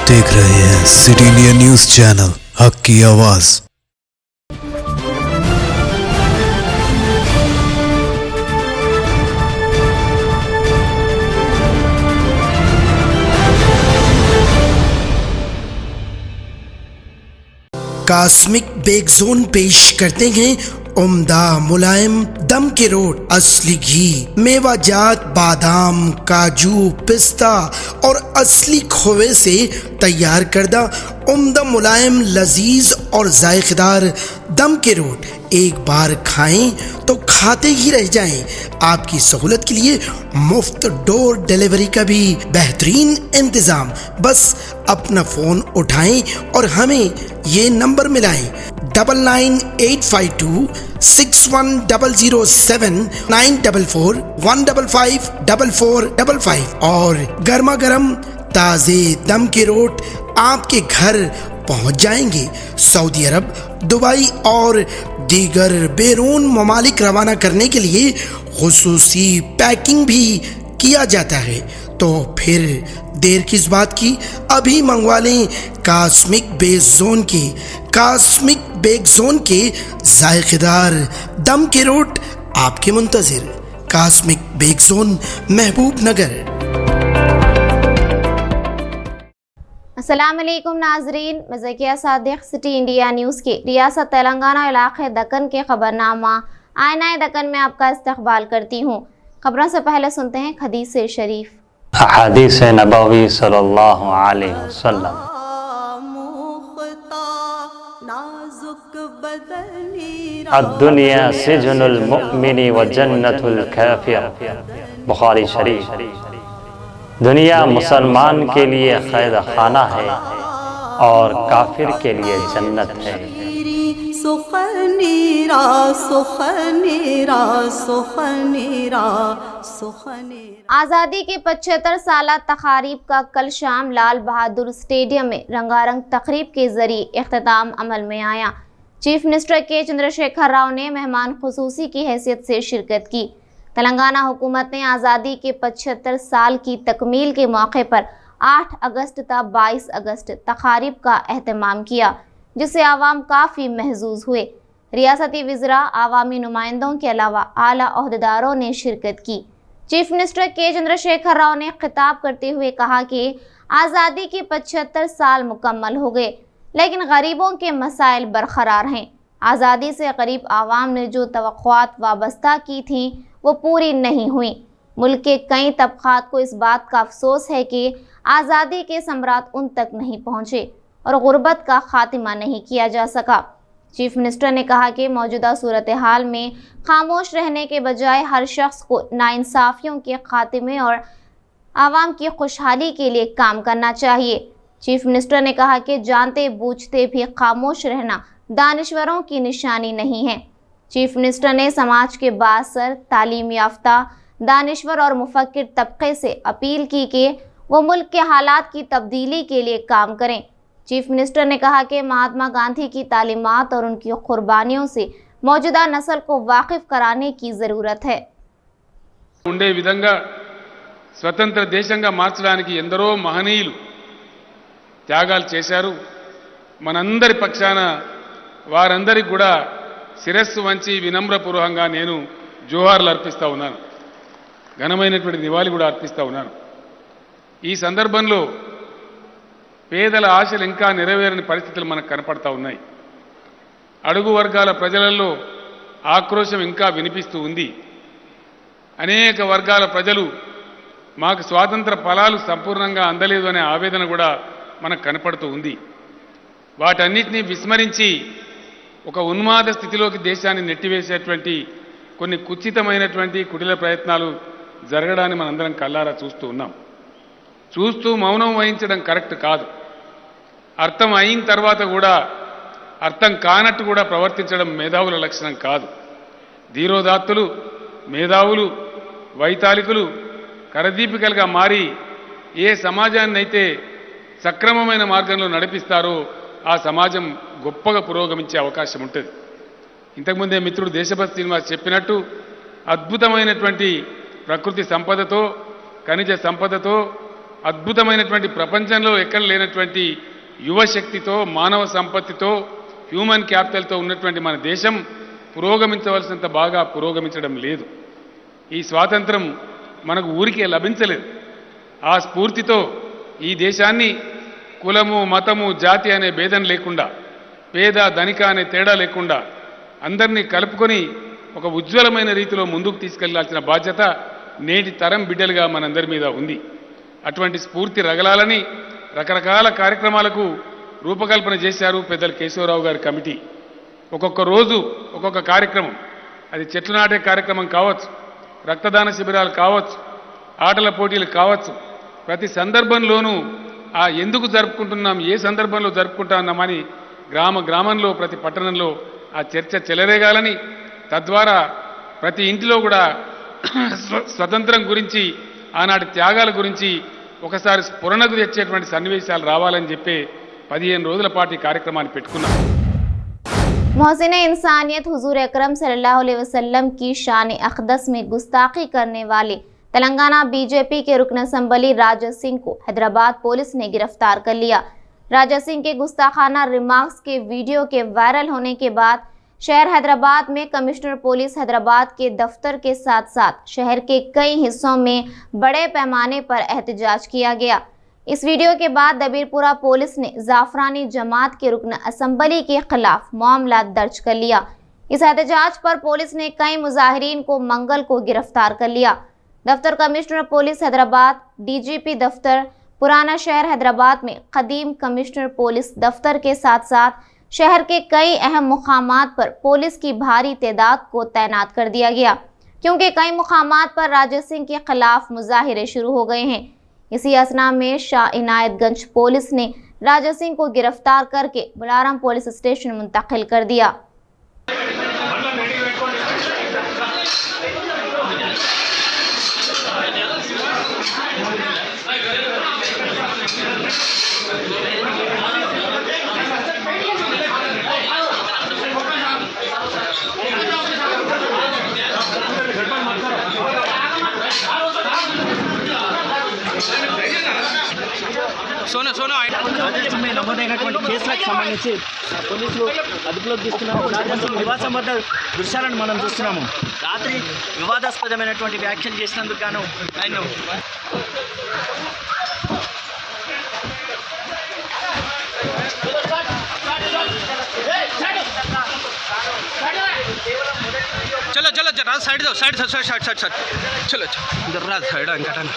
देख रहे हैं सिटी इंडिया न्यूज चैनल, हक की आवाज। कॉस्मिक बेक जोन पेश करते हैं उम्दा मुलायम दम के रोट, असली घी, मेवाजात, बादाम, काजू, पिस्ता और असली खोवे से तैयार करदा उम्दा मुलायम लजीज और जायकेदार दम के रोट एक बार खाएं तो खाते ही रह जाएं। आपकी सहूलत के लिए मुफ्त डोर डिलीवरी का भी बेहतरीन इंतजाम। बस अपना फोन उठाएं और हमें ये नंबर मिलाएं 99852610079441554455 और गर्मा गर्म ताज़े दम के रोट आपके घर पहुंच जाएंगे। सऊदी अरब, दुबई और दीगर बैरून ममालिक रवाना करने के लिए खुसूसी पैकिंग भी किया जाता है। तो फिर देर किस बात की, अभी मंगवा लें कॉस्मिक बेक जोन के जायकेदार दम के रोट आपके मुंतजिर। कॉस्मिक बेक जोन, महबूब नगर। अस्सलाम वालेकुम नाजरीन, मैं Zakia Sadiq city India news के रियासत तेलंगाना इलाक़े दक्कन के खबरनामा आईना दक्कन में आपका इस्तकबाल करती हूँ। खबरों से पहले सुनते हैं हदीस शरीफ। हदीस नबवी सल्लल्लाहु अलैहि वसल्लम। अद्दुनिया सिजनुल मुमिनी व जन्नतुल काफिर। बुखारी शरीफ। दुनिया मुसलमान के लिए कैद खाना है और काफिर के लिए जन्नत है। आज़ादी के 75 साल तकारीब का कल शाम लाल बहादुर स्टेडियम में रंगारंग तकरीब के जरिए इख्तिताम अमल में आया। चीफ मिनिस्टर के चंद्रशेखर राव ने मेहमान खुसूसी की हैसियत से शिरकत की। तेलंगाना हुकूमत ने आज़ादी के 75 साल की तकमील के मौके पर 8 अगस्त तक 22 अगस्त तकारीब का एहतमाम किया, जिससे आवाम काफ़ी महजूज हुए। रियासती वज़रा, आवामी नुमाइंदों के अलावा आला ओहदेदारों ने शिरकत की। चीफ मिनिस्टर के चंद्रशेखर राव ने खिताब करते हुए कहा कि आज़ादी के 75 साल मुकम्मल हो गए, लेकिन गरीबों के मसाइल बरकरार हैं। आज़ादी से गरीब आवाम ने जो तवक्कुआत वाबस्ता की थी वो पूरी नहीं हुई। मुल्क के कई तबक़ात को इस बात का अफसोस है कि आज़ादी के सम्राट उन तक नहीं पहुँचे और गुर्बत का खात्मा नहीं किया जा सका। चीफ मिनिस्टर ने कहा कि मौजूदा सूरत हाल में खामोश रहने के बजाय हर शख्स को नाइंसाफ़ियों के खात्मे और आवाम की खुशहाली के लिए काम करना चाहिए। चीफ मिनिस्टर ने कहा कि जानते बूझते भी खामोश रहना दानिश्वरों की निशानी नहीं है। चीफ मिनिस्टर ने समाज के बासर, तालीम याफ्ता, दानिश्वर और मुफक्किर तबके से अपील की कि वो मुल्क के हालात की तब्दीली के लिए काम करें। चीफ मिनिस्टर ने कहा कि महात्मा गांधी की तालीमात और उनकी कुर्बानियों से मौजूदा नस्ल को वाकिफ कराने की ज़रूरत है। ఉండే విధంగా స్వతంత్ర దేశంగా మార్చడానికి ఎందరో మహనీయులు త్యాగాలు చేశారు. మనందరి పక్షాన వారందరికీ కూడా శిరస్సు వంచి వినమ్రపూర్వకంగా నేను జోహార్లు అర్పిస్తా ఉన్నాను. ఘనమైనటువంటి నివాళి కూడా అర్పిస్తా ఉన్నాను. ఈ సందర్భంలో పేదల ఆశలు ఇంకా నెరవేరని పరిస్థితులు మనకు కనపడతా ఉన్నాయి. అడుగు వర్గాల ప్రజలలో ఆక్రోశం ఇంకా వినిపిస్తూ ఉంది. అనేక వర్గాల ప్రజలు మాకు స్వాతంత్ర ఫలాలు సంపూర్ణంగా అందలేదు అనే ఆవేదన కూడా మనకు కనపడుతూ ఉంది. వాటన్నిటినీ విస్మరించి ఒక ఉన్మాద స్థితిలోకి దేశాన్ని నెట్టివేసేటువంటి కొన్ని కుచితమైనటువంటి కుటిల ప్రయత్నాలు జరగడాన్ని మనందరం కళ్ళారా చూస్తూ ఉన్నాం. చూస్తూ మౌనం వహించడం కరెక్ట్ కాదు. అర్థం అయిన తర్వాత కూడా అర్థం కానట్టు కూడా ప్రవర్తించడం మేధావుల లక్షణం కాదు. ధీరోదాత్తులు, మేధావులు, వైతాళికులు కరదీపికలుగా మారి ఏ సమాజాన్ని అయితే సక్రమమైన మార్గంలో నడిపిస్తారో ఆ సమాజం గొప్పగా పురోగమించే అవకాశం ఉంటుంది. ఇంతకుముందే మిత్రుడు దేశభక్తి శ్రీనివాస్ చెప్పినట్టు అద్భుతమైనటువంటి ప్రకృతి సంపదతో, ఖనిజ సంపదతో, అద్భుతమైనటువంటి ప్రపంచంలో ఎక్కడ లేనటువంటి యువశక్తితో మానవ సంపత్తితో హ్యూమన్ క్యాపిటల్తో ఉన్నటువంటి మన దేశం పురోగమించవలసినంత బాగా పురోగమించడం లేదు. ఈ స్వాతంత్రం మనకు ఊరికే లభించలేదు. ఆ స్ఫూర్తితో ఈ దేశాన్ని కులము మతము జాతి అనే భేదం లేకుండా పేద ధనిక అనే తేడా లేకుండా అందరినీ కలుపుకొని ఒక ఉజ్వలమైన రీతిలో ముందుకు తీసుకెళ్లాల్సిన బాధ్యత నేటి తరం బిడ్డలుగా మనందరి మీద ఉంది. అటువంటి స్ఫూర్తి రగలాలని రకరకాల కార్యక్రమాలకు రూపకల్పన చేశారు పెద్దలు కేశవరావు గారి కమిటీ. ఒక్కొక్క రోజు ఒక్కొక్క కార్యక్రమం, అది చెట్లు నాటే కార్యక్రమం కావచ్చు, రక్తదాన శిబిరాలు కావచ్చు, ఆటల పోటీలు కావచ్చు, ప్రతి సందర్భంలోనూ ఆ ఎందుకు జరుపుకుంటున్నాం, ఏ సందర్భంలో జరుపుకుంటున్నామని గ్రామంలో ప్రతి పట్టణంలో ఆ చర్చ చెలరేగాలని, తద్వారా ప్రతి ఇంటిలో కూడా స్వతంత్రం గురించి ఆనాటి త్యాగాల గురించి ఒకసారి స్ఫురణకు తెచ్చేటువంటి సన్నివేశాలు రావాలని చెప్పి 15 రోజుల పాటు ఈ కార్యక్రమాన్ని పెట్టుకున్నాం. मोहसिन इंसानियत हुजूर अकरम सल्लल्लाहु अलैहि वसल्लम की शान अक़दस में गुस्ताखी करने वाले तेलंगाना बीजेपी के रुकन असम्बली राजा सिंह को हैदराबाद पुलिस ने गिरफ्तार कर लिया। राजा सिंह के गुस्ताखाना रिमार्क्स के वीडियो के वायरल होने के बाद शहर हैदराबाद में कमिश्नर पुलिस हैदराबाद के दफ्तर के साथ साथ शहर के कई हिस्सों में बड़े पैमाने पर एहतजाज किया गया। इस वीडियो के बाद दबीरपुरा पुलिस ने जाफरानी जमात के रुकन असम्बली के खिलाफ मामला दर्ज कर लिया। इस एहतजाज पर पुलिस ने कई मुजाहिरीन को मंगल को गिरफ्तार कर लिया। दफ्तर कमिश्नर पुलिस हैदराबाद, डीजीपी दफ्तर पुराना शहर हैदराबाद में कदीम कमिश्नर पुलिस दफ्तर के साथ साथ शहर के कई अहम मुकामात पर पुलिस की भारी तादाद को तैनात कर दिया गया, क्योंकि कई मुकामात पर राजा सिंह के खिलाफ मुजाहिरे शुरू हो गए हैं। इसी असना में शाह इनायतगंज पुलिस ने राजा सिंह को गिरफ्तार करके बुलाराम पुलिस स्टेशन मुंतकिल कर दिया। రాజ్యాంగంలో నమోదైనటువంటి కేసులకు సంబంధించి పోలీసులు అదుపులోకి తీసుకున్నారు. రాజ్యాంగం నివాసం వద్ద దృశ్యాలను మనం చూస్తున్నాము. రాత్రి వివాదాస్పదమైనటువంటి వ్యాఖ్యలు చేసినందుకు గాను ఆయన चलो चलो जरा साइड दो side side side side side चलो जरा साइड अंकटन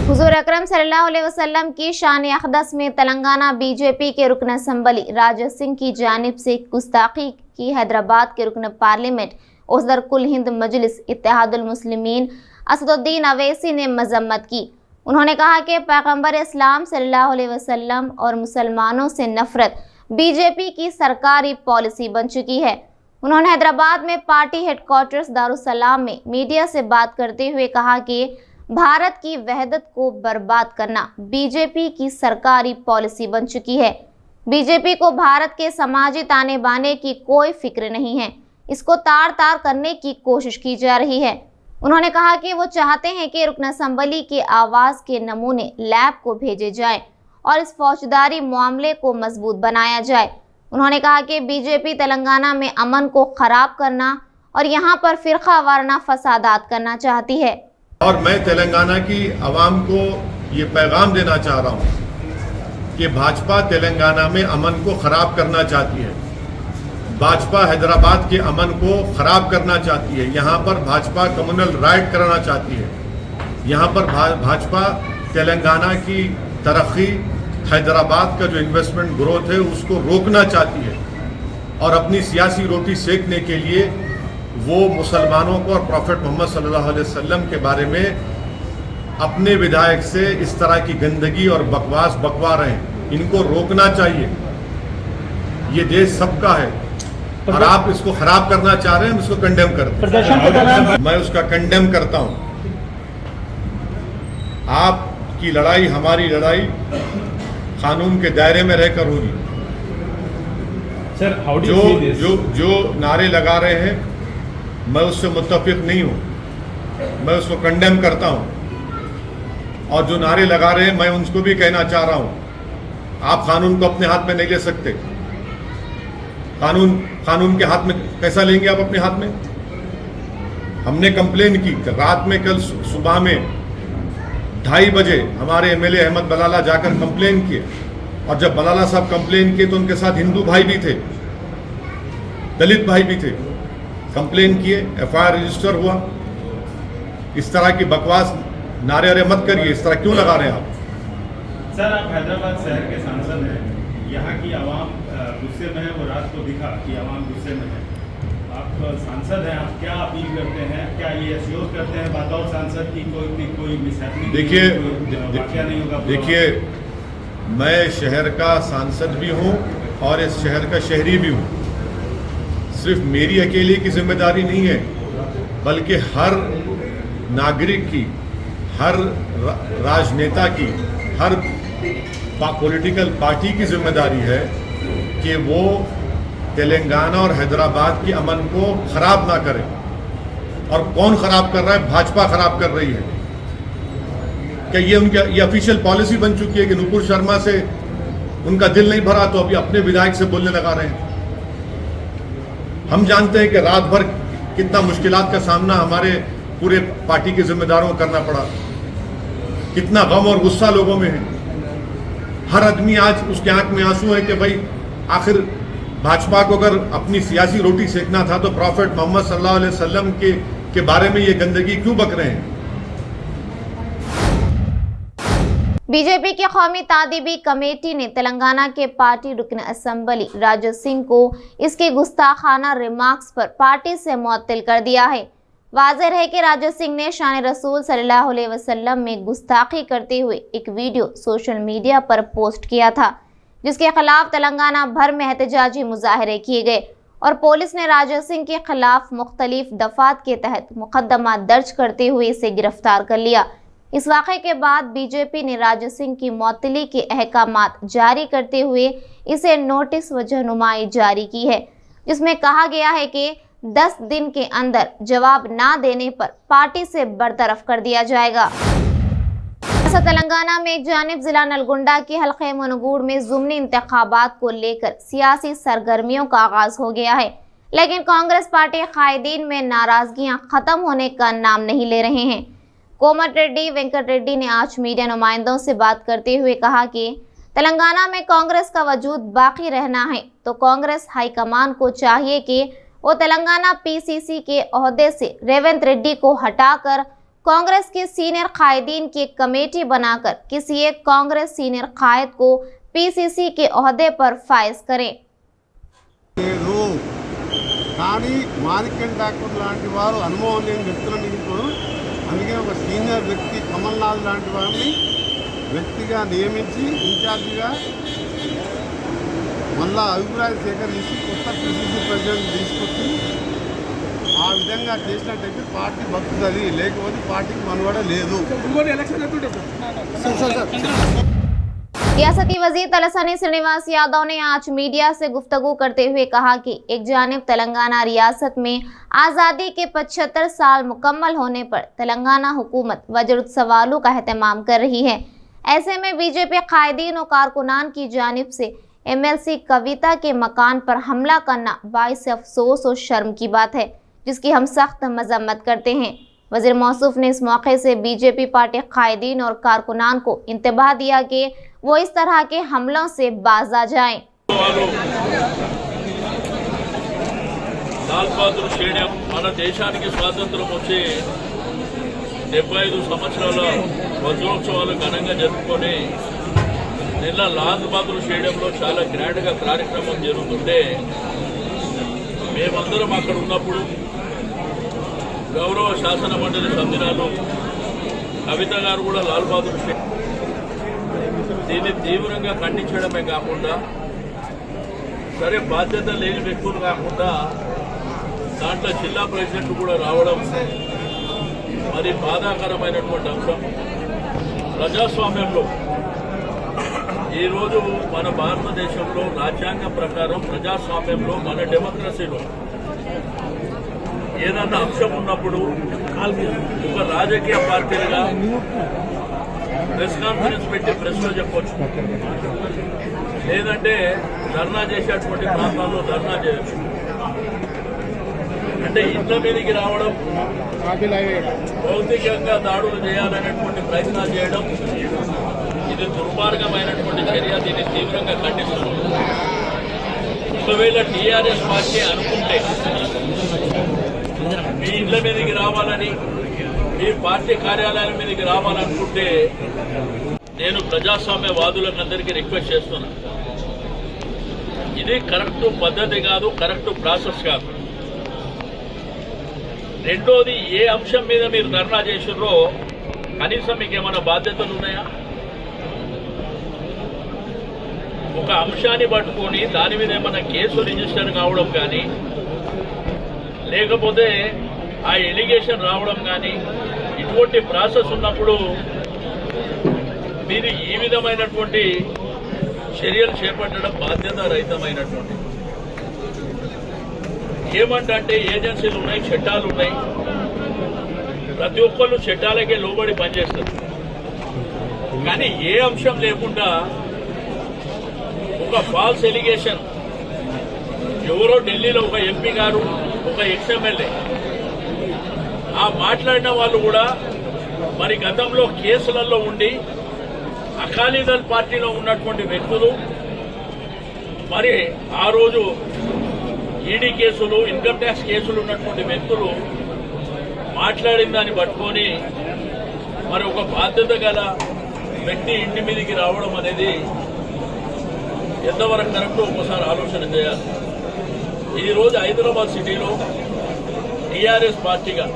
हुजूर अकरम सल्लल्लाहु अलैहि वसल्लम की शान अक़दस में तेलंगाना बीजेपी के रुकन असम्बली राजा सिंह की जानिब से गुस्ताखी की हैदराबाद के रुकन पार्लियामेंट उसदर कुल हिंद मजलिस इत्तेहादुल मुस्लिमीन असदुद्दीन अवैसी ने मजम्मत की। उन्होंने कहा कि पैगंबर इस्लाम सल्लल्लाहु अलैहि वसल्लम और मुसलमानों से नफरत बीजेपी की सरकारी पॉलिसी बन चुकी है। उन्होंने हैदराबाद में पार्टी हेडक्वार्टर्स दारुसलाम में मीडिया से बात करते हुए कहा कि भारत की वहदत को बर्बाद करना बीजेपी की सरकारी पॉलिसी बन चुकी है। बीजेपी को भारत के समाजी ताने बाने की कोई फिक्र नहीं है, इसको तार तार करने की कोशिश की जा रही है। उन्होंने कहा कि वो चाहते हैं कि रुकन असम्बली के आवाज़ के नमूने लैब को भेजे जाएं और इस फौजदारी मामले को मजबूत बनाया जाए। उन्होंने कहा कि बीजेपी तेलंगाना में अमन को ख़राब करना और यहाँ पर फ़िरका वाराना फसादात करना चाहती है। और मैं तेलंगाना की आवाम को ये पैगाम देना चाह रहा हूँ कि भाजपा तेलंगाना में अमन को ख़राब करना चाहती है। भाजपा हैदराबाद के अमन को ख़राब करना चाहती है। यहाँ पर भाजपा कम्युनल राइट कराना चाहती है। यहाँ पर भाजपा तेलंगाना की तरक्की, हैदराबाद का जो इन्वेस्टमेंट ग्रोथ है उसको रोकना चाहती है और अपनी सियासी रोटी सेकने के लिए वो मुसलमानों को और प्रॉफेट मोहम्मद सल्लल्लाहु अलैहि वसल्लम के बारे में अपने विधायक से इस तरह की गंदगी और बकवास बकवा रहे हैं। इनको रोकना चाहिए। ये देश सबका है। और आप इसको खराब करना चाह रहे हैं, हम इसको कंडेम करते हैं। मैं उसका कंडेम करता हूं। आपकी लड़ाई, हमारी लड़ाई कानून के दायरे में रहकर होगी। जो नारे लगा रहे हैं, मैं उससे मुत्तफिक नहीं हूं, मैं उसको कंडेम करता हूं। और जो नारे लगा रहे हैं, मैं उनको भी कहना चाह रहा हूं, आप कानून को अपने हाथ में नहीं ले सकते। कानून के हाथ में कैसा लेंगे आप अपने हाथ में? हमने कंप्लेन की रात में, कल सुबह में 2:30 बजे हमारे एमएलए अहमद बलाला जाकर कंप्लेन किए, और जब बलाला साहब कंप्लेन किए तो उनके साथ हिंदू भाई भी थे, दलित भाई भी थे। कंप्लेन किए, एफआईआर रजिस्टर हुआ। इस तरह की बकवास नारे अरे मत करिए। इस तरह क्यों लगा रहे हैं आप? सर, आप हैदराबाद शहर के सांसद हैं, यहाँ की आवाम गुस्से में है, वो रात को दिखा कि आवाम गुस्से में है। आप सांसद हैं, आप क्या अपील करते हैं? क्या ये एश्योर करते हैं बतौर सांसद की कोई मिसहैपनिंग नहीं होगा? देखिए, मैं शहर का सांसद भी हूँ और इस शहर का शहरी भी हूँ। सिर्फ मेरी अकेले की जिम्मेदारी नहीं है, बल्कि हर नागरिक की, हर राजनेता की, हर पॉलिटिकल पार्टी की जिम्मेदारी है कि वो तेलंगाना और हैदराबाद के अमन को खराब ना करें। और कौन खराब कर रहा है? भाजपा खराब कर रही है। क्या ये ऑफिशियल पॉलिसी बन चुकी है कि नुपुर शर्मा से उनका दिल नहीं भरा तो अभी अपने विधायक से बोलने लगा रहे हैं? हम जानते हैं कि रात भर कितना मुश्किलात का सामना हमारे पूरे पार्टी के जिम्मेदारों को करना पड़ा, कितना गम और गुस्सा लोगों में है। हर आदमी आज उसके आंख में आंसू है कि भाई आखिर भाजपा को अगर अपनी सियासी रोटी सेकना था तो प्रॉफेट मोहम्मद सल्लल्लाहु अलैहि वसल्लम के बारे में ये गंदगी क्यों बक रहे हैं? बीजेपी की कौमी तादीबी कमेटी ने तेलंगाना के पार्टी रुकन असेंबली राजा सिंह को इसके गुस्ताखाना रिमार्क्स पर पार्टी से मुअत्तल कर दिया है। वाज़ेह है कि राजा सिंह ने शान रसूल सल्लल्लाहु अलैहि वसल्लम में गुस्ताखी करते हुए एक वीडियो सोशल मीडिया पर पोस्ट किया था, जिसके खिलाफ तेलंगाना भर में एहतजाजी मुजाहरे किए गए और पुलिस ने राजा सिंह के खिलाफ मुख्तलिफ दफात के तहत मुकदमा दर्ज करते हुए इसे गिरफ्तार कर लिया। इस वाक़े के बाद बीजेपी ने राजा सिंह की मुअत्तली के अहकामात जारी करते हुए इसे नोटिस वजहनुमाई जारी की है, जिसमें कहा गया है कि 10 दिन के अंदर जवाब ना देने पर पार्टी से बरतरफ कर दिया जाएगा। तेलंगाना में एक जानिब जिला नलगुंडा के हल्के मनगुड़ में ज़ुम्नी इंतखाबात को लेकर सियासी सरगर्मियों का आगाज हो गया है, लेकिन कांग्रेस पार्टी कायदीन में नाराजगियां खत्म होने का नाम नहीं ले रहे हैं। कोमट रेड्डी वेंकट रेड्डी ने आज मीडिया नुमाइंदों से बात करते हुए कहा कि तेलंगाना में कांग्रेस का वजूद बाकी रहना है तो कांग्रेस हाईकमान को चाहिए कि वो तेलंगाना पीसीसी के ओहदे से रेवंत रेड्डी को हटाकर कांग्रेस के सीनियर कायदीन की एक कमेटी बनाकर किसी एक कांग्रेस सीनियर कायद को पीसीसी के ओहदे पर फाइज करें। కానీ మాణిక్యం ఠాకూర్ లాంటి వారు అనుభవం లేని వ్యక్తులను ఇప్పుడు అందుకే ఒక సీనియర్ వ్యక్తి కమల్నాథ్ లాంటి వారిని వ్యక్తిగా నియమించి ఇన్ఛార్జిగా మళ్ళా అభిప్రాయం సేకరించి కొత్త పీసీసీ ప్రెసిడెంట్ తీసుకొచ్చి ఆ విధంగా చేసినట్టయితే పార్టీ బతుకుతుంది, లేకపోతే పార్టీకి మనుగడ లేదు। रियासती वजीर तलसानी श्रीनिवास यादव ने आज मीडिया से गुफ्तगू करते हुए कहा कि एक जानिब तेलंगाना रियासत में आज़ादी के 75 साल मुकम्मल होने पर तेलंगाना हुकूमत वजरुत सवालों का एहतमाम कर रही है। ऐसे में बीजेपी कायदीन और कारकुनान की जानिब से एमएलसी कविता के मकान पर हमला करना बाइस अफसोस और शर्म की बात है, जिसकी हम सख्त मजम्मत करते हैं। वज़ीर मौसूफ ने इस मौके से बीजेपी पार्टी कायदीन और कारकुनान को इंतबाह दिया कि वो इस तरह के हमलों से बाज आ जाएं। लाल बहादुर स्टेडियम మన దేశానికి స్వాతంత్రం వచ్చి 75 సంవత్సరాల వజ్రోత్సవాలు ఘనంగా జరుపుకొని నిన్న లాల్ బహాదూర్ స్టేడియంలో చాలా గ్రాండ్గా కార్యక్రమం జరుగుతుంటే మేమందరం అక్కడ ఉన్నప్పుడు గౌరవ శాసన మండలి సభ్యురాలు కవిత గారు కూడా లాల్ బహాదూర్ స్టేడియం దీన్ని తీవ్రంగా ఖండించడమే కాకుండా సరే బాధ్యత లేని వ్యక్తులు కాకుండా దాంట్లో జిల్లా ప్రెసిడెంట్ కూడా రావడం మరి బాధాకరమైనటువంటి అంశం. ప్రజాస్వామ్యంలో ఈరోజు మన భారతదేశంలో రాజ్యాంగం ప్రకారం ప్రజాస్వామ్యంలో మన డెమోక్రసీలో ఏదన్నా అంశం ఉన్నప్పుడు ఒక రాజకీయ పార్టీలుగా ప్రెస్ కాన్ఫరెన్స్ పెట్టి ప్రెస్లో చెప్పొచ్చు, లేదంటే ధర్నా చేసేటువంటి ప్రాంతాల్లో ధర్నా చేయొచ్చు. అంటే ఇళ్ల మీదకి రావడం, భౌతికంగా దాడులు చేయాలనేటువంటి ప్రయత్నాలు చేయడం ఇది దుర్మార్గమైనటువంటి చర్య. దీన్ని తీవ్రంగా ఖండిస్తున్నాం. ఒకవేళ టీఆర్ఎస్ పార్టీ అనుకుంటే మీ ఇళ్ల మీదకి రావాలని, మీ పార్టీ కార్యాలయాల మీదకి రావాలనుకుంటే నేను ప్రజాస్వామ్యవాదులందరికీ రిక్వెస్ట్ చేస్తున్నా, ఇది కరెక్ట్ పద్ధతి కాదు, కరెక్ట్ ప్రాసెస్ కాదు. రెండోది, ఏ అంశం మీద మీరు ధర్నా చేసిర్రో కనీసం మీకు ఏమైనా బాధ్యతలు ఉన్నాయా? ఒక అంశాన్ని పట్టుకొని దాని మీద ఏమైనా కేసు రిజిస్టర్ కావడం కానీ, లేకపోతే ఆ ఎలిగేషన్ రావడం కానీ, ఇటువంటి ప్రాసెస్ ఉన్నప్పుడు మీరు ఈ విధమైనటువంటి చర్యలు చేపట్టడం బాధ్యత రహితమైనటువంటి. ఏమంటే ఏజెన్సీలు ఉన్నాయి, చట్టాలు ఉన్నాయి, ప్రతి ఒక్కళ్ళు చట్టాలకే లోబడి పనిచేస్తారు. కానీ ఏ అంశం లేకుండా ఒక ఫాల్స్ ఎలిగేషన్, ఎవరో ఢిల్లీలో ఒక ఎంపీ గారు, ఒక ఎక్స్ఎమ్మెల్యే ఆ మాట్లాడిన వాళ్ళు కూడా మరి గతంలో కేసులలో ఉండి అకాలీదళ్ పార్టీలో ఉన్నటువంటి వ్యక్తులు, మరి ఆ రోజు ఈడీ కేసులు, ఇన్కమ్ ట్యాక్స్ కేసులు ఉన్నటువంటి వ్యక్తులు మాట్లాడిన దాన్ని పట్టుకొని మరి ఒక బాధ్యత గల వ్యక్తి ఇంటి మీదకి రావడం అనేది ఎంతవరకు కరెక్ట్ ఒకసారి ఆలోచన చేయాలి. ఈరోజు హైదరాబాద్ సిటీలో టీఆర్ఎస్ పార్టీగా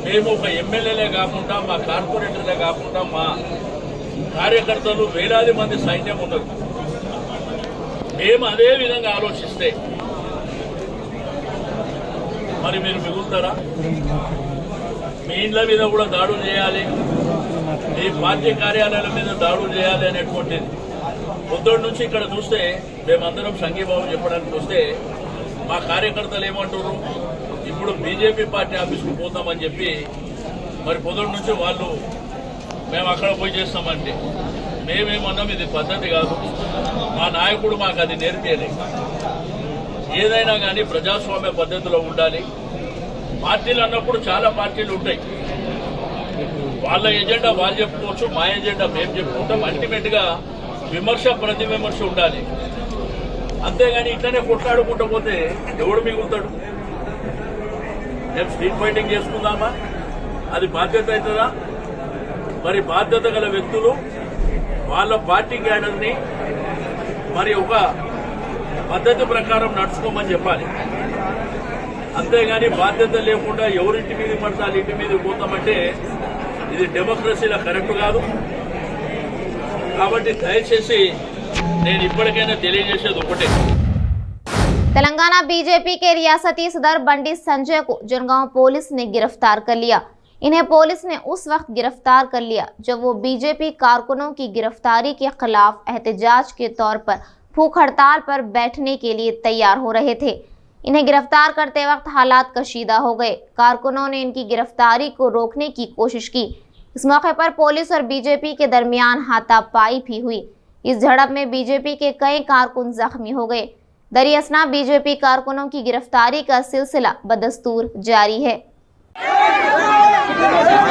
మేము ఒక ఎమ్మెల్యేలే కాకుండా, మా కార్పొరేటర్లే కాకుండా, మా కార్యకర్తలు వేలాది మంది సైన్యం ఉన్నారు. మేము అదే విధంగా ఆలోచిస్తే మరి మీరు మిగులుతారా? మీ ఇండ్ల మీద కూడా దాడులు చేయాలి, మీ పార్టీ కార్యాలయాల మీద దాడులు చేయాలి అనేటువంటిది పొద్దున్న నుంచి ఇక్కడ చూస్తే మేమందరం సంఘీభావం చెప్పడానికి వస్తే మా కార్యకర్తలు ఏమంటారు, ఇప్పుడు బీజేపీ పార్టీ ఆఫీస్కు పోతామని చెప్పి మరి పొద్దున్న నుంచి వాళ్ళు మేము అక్కడ పోయి చేస్తామంటే మేమేమన్నాం, ఇది పద్ధతి కాదు, మా నాయకుడు మాకు అది నేర్పేయలేదు. ఏదైనా కానీ ప్రజాస్వామ్య పద్ధతిలో ఉండాలి. పార్టీలు అన్నప్పుడు చాలా పార్టీలు ఉంటాయి, వాళ్ళ ఎజెండా వాళ్ళు చెప్పుకోవచ్చు, మా ఎజెండా మేము చెప్పుకుంటాం. అల్టిమేట్గా విమర్శ ప్రతి విమర్శ ఉండాలి. అంతేగాని ఇట్లనే కొట్లాడుకుంటూ పోతే ఎవడు మిగులుతాడు? మేము స్ట్రీట్ ఫైటింగ్ చేసుకుందామా? అది బాధ్యత అవుతుందా? మరి బాధ్యత గల వ్యక్తులు వాళ్ళ పార్టీ క్యాడర్ని మరి ఒక పద్ధతి ప్రకారం నడుచుకోమని చెప్పాలి. అంతేగాని బాధ్యత లేకుండా ఎవరింటి మీద పడతారు ఇంటి మీద పోతామంటే ఇది డెమోక్రసీలో కరెక్ట్ కాదు. కాబట్టి దయచేసి నేను ఇప్పటికైనా తెలియజేసేది ఒకటే, तेलंगाना बीजेपी के रियासती सदर बंडी संजय को जनगांव पुलिस ने गिरफ्तार कर लिया। इन्हें पुलिस ने उस वक्त गिरफ्तार कर लिया जब वो बीजेपी कारकुनों की गिरफ्तारी के खिलाफ एहतजाज के तौर पर भूख हड़ताल पर बैठने के लिए तैयार हो रहे थे। इन्हें गिरफ्तार करते वक्त हालात कशीदा हो गए। कारकुनों ने इनकी गिरफ्तारी को रोकने की कोशिश की। इस मौके पर पुलिस और बीजेपी के दरमियान हाथापाई भी हुई। इस झड़प में बीजेपी के कई कारकुन जख्मी हो गए। दरियासना बीजेपी कारकुनों की गिरफ्तारी का सिलसिला बदस्तूर जारी है। Bize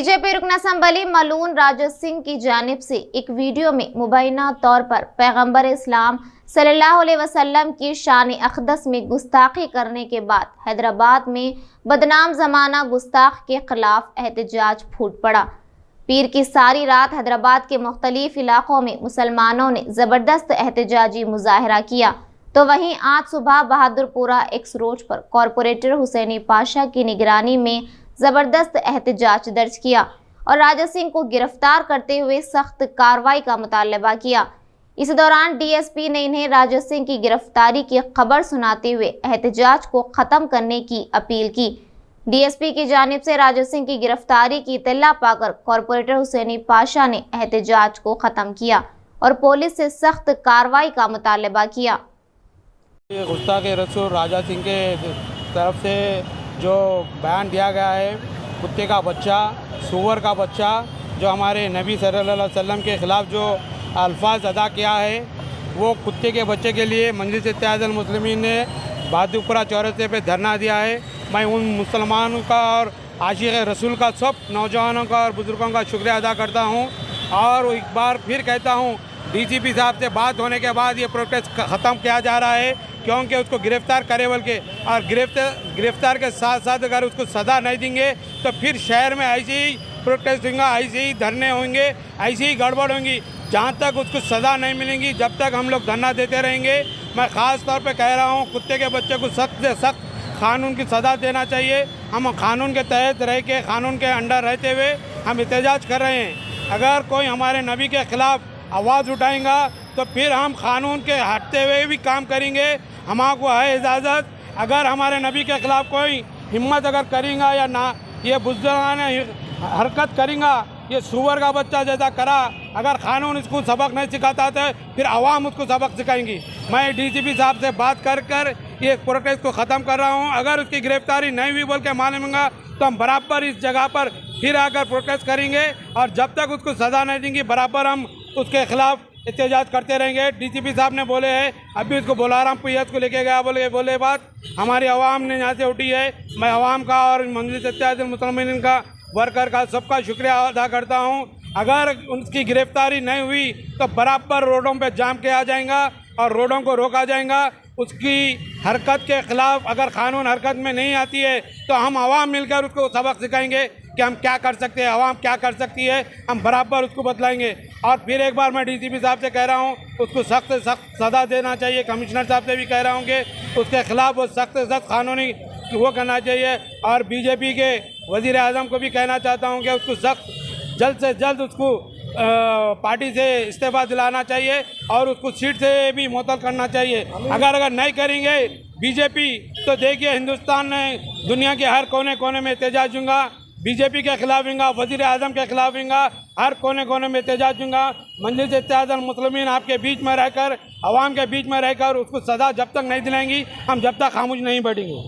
बीजेपी रुकन असम्बली मलून राजत सिंह की जानिब से एक वीडियो में मुबैना तौर पर पैगंबर इस्लाम सल्लल्लाहु अलैहि वसल्लम की शान अक़दस में गुस्ताखी करने के बाद हैदराबाद में बदनाम ज़माना गुस्ताख के खिलाफ एहतजाज फूट पड़ा। पीर की सारी रात हैदराबाद के मुख्तलिफ इलाकों में मुसलमानों ने ज़बरदस्त एहतजाजी मुजाहरा किया, तो वहीं आज सुबह बहादुरपुरा एक्स रोड पर कॉरपोरेटर हुसैनी पाशा की निगरानी में ज़बरदस्त एहतजाज दर्ज किया और राजत सिंह को गिरफ्तार करते हुए सख्त कार्रवाई का मुतालबा किया। इस दौरान डीएसपी ने इन्हें राजत सिंह की गिरफ्तारी की खबर सुनाते हुए एहतजाज को ख़त्म करने की अपील की। डीएसपी की जानिब से राजत सिंह की गिरफ्तारी की इत्तला पाकर कॉरपोरेटर हुसैनी पाशा ने एहतजाज को ख़त्म किया और पुलिस से सख्त कार्रवाई का मुतालबा किया। गुस्ताख रसूल राजा सिंह के तरफ से जो बयान दिया गया है, कुत्ते का बच्चा, सूअर का बच्चा, जो हमारे नबी सल्लल्लाहु अलैहि वसल्लम के ख़िलाफ़ जो अल्फाज अदा किया है, वो कुत्ते के बच्चे के लिए मजलिस इत्तेहादुल मुस्लिमीन ने बहादुरपुरा चौराहे पे धरना दिया है। मैं उन मुसलमानों का और आशिक़ रसूल का, सब नौजवानों का और बुज़ुर्गों का शुक्रिया अदा करता हूँ और एक बार फिर कहता हूँ, डीजीपी साहब से बात होने के बाद ये प्रोटेस्ट ख़त्म किया जा रहा है, क्योंकि उसको गिरफ़्तार करे बोल के, और गिरफ़्तार के साथ साथ अगर उसको सज़ा नहीं देंगे तो फिर शहर में ऐसे ही प्रोटेस्ट होंगे, ऐसे ही धरने होंगे, ऐसी ही गड़बड़ होंगी। जहाँ तक उसको सज़ा नहीं मिलेंगी जब तक हम लोग धरना देते रहेंगे। मैं ख़ास तौर पे कह रहा हूँ, कुत्ते के बच्चे को सख्त से सख्त कानून की सज़ा देना चाहिए। हम कानून के तहत रह के, कानून के अंडर रहते हुए हम एहतजाज कर रहे हैं। अगर कोई हमारे नबी के ख़िलाफ़ आवाज़ उठाएगा तो फिर हम कानून के हटते हुए भी काम करेंगे। हमको है इजाज़त। अगर हमारे नबी के ख़िलाफ़ कोई हिम्मत अगर करेगा या ना, ये बुज़दिलाना हरकत करेगा, ये सूअर का बच्चा जैसा करा, अगर कानून इसको सबक नहीं सिखाता तो फिर आवाम उसको सबक सिखाएंगी। मैं डीजीपी साहब से बात कर ये प्रोटेस्ट को ख़त्म कर रहा हूँ। अगर उसकी गिरफ्तारी नहीं हुई बोल के मानेंगा तो हम बराबर इस जगह पर फिर आकर प्रोटेस्ट करेंगे और जब तक उसको सज़ा नहीं देंगे बराबर हम उसके खिलाफ़ एहतजाज करते रहेंगे। डीजीपी साहब ने बोले हैं, अभी उसको बुलाराम पीएस को लेके गया, बोले बात हमारी आवाम ने यहाँ से उठी है। मैं आवाम का और मजलिस इत्तेहादुल मुस्लिमीन का, वर्कर का, सबका शुक्रिया अदा करता हूँ। अगर उनकी गिरफ्तारी नहीं हुई तो बराबर रोडों पे जाम किया जाएगा और रोडों को रोका जाएगा। उसकी हरकत के ख़िलाफ़ अगर कानून हरकत में नहीं आती है तो हम आवाम मिलकर उसको सबक सिखाएंगे कि हम क्या कर सकते हैं, आवाम क्या कर सकती है, हम बराबर उसको बतलाएंगे। और फिर एक बार मैं डीजीपी साहब से कह रहा हूँ, उसको सख्त से सख्त सज़ा देना चाहिए। कमिश्नर साहब से भी कह रहा हूँ कि उसके ख़िलाफ़ वो सख्त से सख्त कानूनी वो करना चाहिए। और बीजेपी के वज़ीर आज़म को भी कहना चाहता हूँ कि उसको सख्त जल्द से जल्द उसको पार्टी से इस्तीफ़ा दिलाना चाहिए और उसको सीट से भी मुअत्तल करना चाहिए। अगर नहीं करेंगे बीजेपी तो देखिए हिंदुस्तान में दुनिया के हर कोने कोने में एहतजाज होगा, बीजेपी के खिलाफ होगा, वज़ीर आज़म के खिलाफ होगा, हर कोने कोने में एहतजाज होगा। मजलिस इत्तेहादुल मुस्लिमीन आपके बीच में रहकर, आवाम के बीच में रहकर उसको सज़ा जब तक नहीं दिलाएंगी, हम जब तक खामोश नहीं बैठेंगे।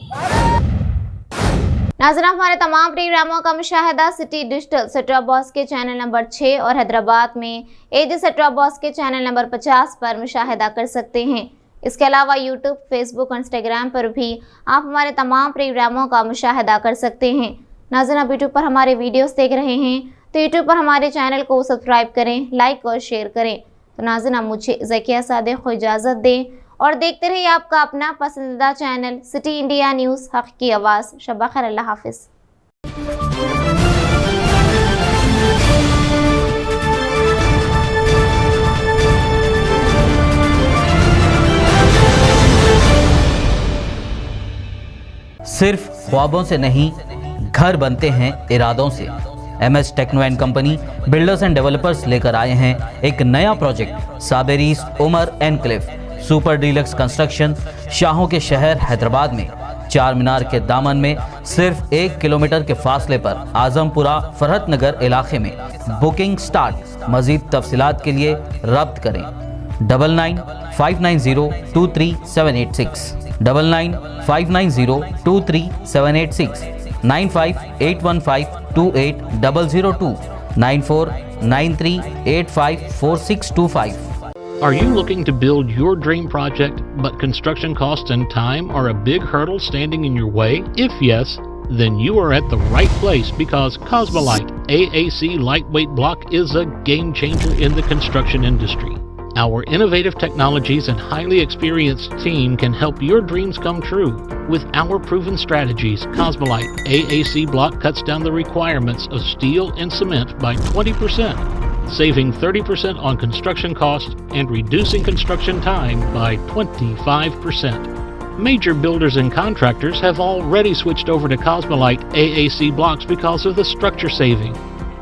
नाज़रीन, हमारे तमाम प्रोग्रामों का मुशाहिदा city digital set top box के चैनल नंबर 6 और हैदराबाद में एजी सेट टॉप बॉक्स के चैनल नंबर 50 पर मुशाहिदा कर सकते हैं। इसके अलावा यूट्यूब, फेसबुक और इंस्टाग्राम पर भी आप हमारे तमाम प्रोग्रामों का मुशाहिदा कर सकते हैं। नाज़रीन, आप यूट्यूब पर हमारे वीडियोस देख रहे हैं तो यूट्यूब पर हमारे चैनल को सब्सक्राइब करें, लाइक और शेयर करें। तो नाज़रीन, आप मुझे ज़किया सादिक को इजाज़त दें और देखते रहिए आपका अपना पसंदीदा चैनल सिटी इंडिया न्यूज़, हक़ की आवाज़। शब खैर, अल्लाह हाफ़िज़। सिर्फ ख्वाबों से नहीं, घर बनते हैं इरादों से। MS techno and company builders and developers लेकर आए हैं एक नया प्रोजेक्ट, साबेरीज Umar enclave super deluxe construction. शाहों के शहर हैदराबाद में चार मीनार के दामन में सिर्फ 1 किलोमीटर के फासले पर आजमपुरा फरहत नगर इलाके में। Booking start. मजीद तफसीलात के लिए रब्त करें 9959023786 9959023786 9581528002 9493854625। Are you looking to build your dream project, but construction costs and time are a big hurdle standing in your way? If yes, then you are at the right place, because Cosmolite AAC lightweight block is a game changer in the construction industry. Our innovative technologies and highly experienced team can help your dreams come true. With our proven strategies, Cosmolite AAC block cuts down the requirements of steel and cement by 20%, saving 30% on construction costs and reducing construction time by 25%. Major builders and contractors have already switched over to Cosmolite AAC blocks because of the structure saving,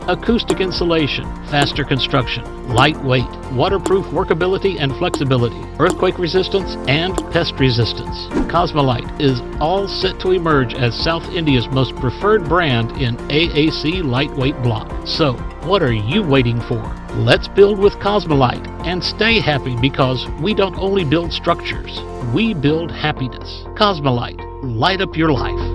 acoustic insulation, faster construction, lightweight, waterproof workability and flexibility, earthquake resistance, and pest resistance. Cosmolite is all set to emerge as South India's most preferred brand in AAC lightweight block. So, what are you waiting for? Let's build with Cosmolite and stay happy, because we don't only build structures, we build happiness. Cosmolite, light up your life.